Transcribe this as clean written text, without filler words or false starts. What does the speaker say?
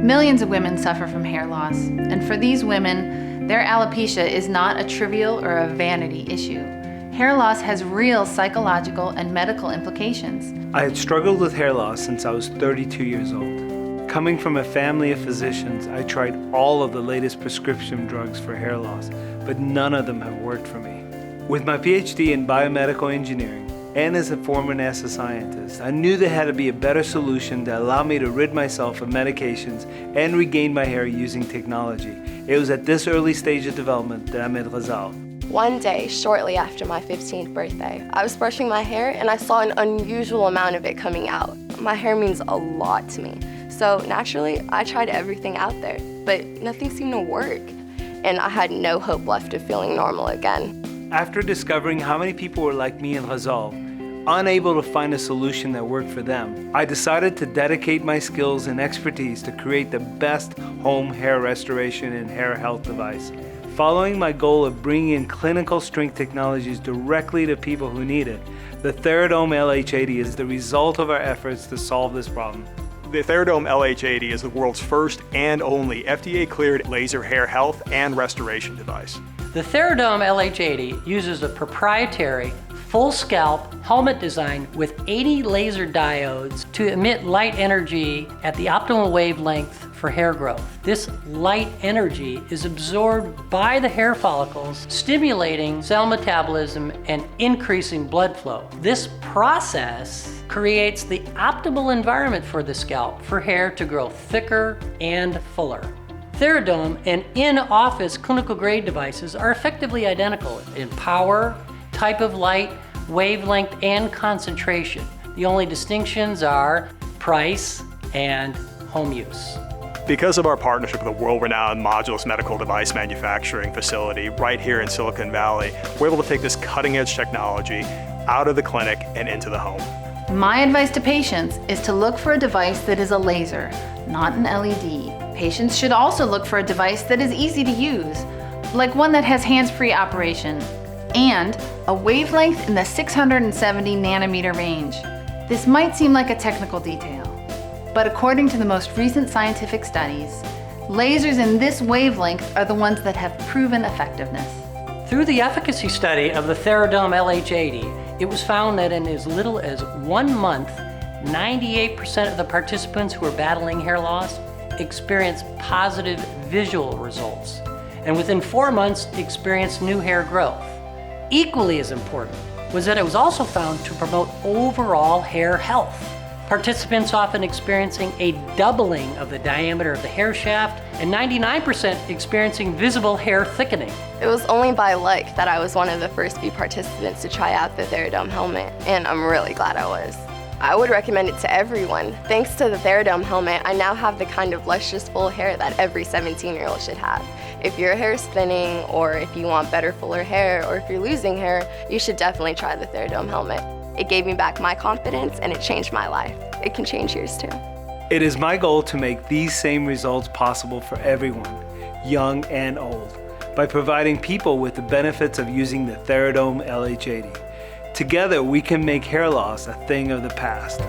Millions of women suffer from hair loss, and for these women, their alopecia is not a trivial or a vanity issue. Hair loss has real psychological and medical implications. I had struggled with hair loss since I was 32 years old. Coming from a family of physicians, I tried all of the latest prescription drugs for hair loss, but none of them have worked for me. With my PhD in biomedical engineering, and as a former NASA scientist, I knew there had to be a better solution that allowed me to rid myself of medications and regain my hair using technology. It was at this early stage of development that I met Ghazal. One day, shortly after my 15th birthday, I was brushing my hair and I saw an unusual amount of it coming out. My hair means a lot to me, so naturally, I tried everything out there, but nothing seemed to work, and I had no hope left of feeling normal again. After discovering how many people were like me and Ghazal, unable to find a solution that worked for them, I decided to dedicate my skills and expertise to create the best home hair restoration and hair health device. Following my goal of bringing in clinical strength technologies directly to people who need it, the Theradome LH80 is the result of our efforts to solve this problem. The Theradome LH80 is the world's first and only FDA-cleared laser hair health and restoration device. The Theradome LH80 uses a proprietary full scalp helmet design with 80 laser diodes to emit light energy at the optimal wavelength for hair growth. This light energy is absorbed by the hair follicles, stimulating cell metabolism and increasing blood flow. This process creates the optimal environment for the scalp for hair to grow thicker and fuller. Theradome and in-office clinical grade devices are effectively identical in power, type of light, wavelength, and concentration. The only distinctions are price and home use. Because of our partnership with a world-renowned Modulus medical device manufacturing facility right here in Silicon Valley, we're able to take this cutting-edge technology out of the clinic and into the home. My advice to patients is to look for a device that is a laser, not an LED. Patients should also look for a device that is easy to use, like one that has hands-free operation, and a wavelength in the 670 nanometer range. This might seem like a technical detail, but according to the most recent scientific studies, lasers in this wavelength are the ones that have proven effectiveness. Through the efficacy study of the Theradome LH80, it was found that in as little as 1 month, 98% of the participants who were battling hair loss experienced positive visual results, and within 4 months experienced new hair growth. Equally as important was that it was also found to promote overall hair health. Participants often experiencing a doubling of the diameter of the hair shaft and 99% experiencing visible hair thickening. It was only by luck that I was one of the first few participants to try out the Theradome helmet, and I'm really glad I was. I would recommend it to everyone. Thanks to the Theradome helmet, I now have the kind of luscious, full hair that every 17-year-old should have. If your hair is thinning, or if you want better, fuller hair, or if you're losing hair, you should definitely try the Theradome helmet. It gave me back my confidence, and it changed my life. It can change yours too. It is my goal to make these same results possible for everyone, young and old, by providing people with the benefits of using the Theradome LH80. Together, we can make hair loss a thing of the past.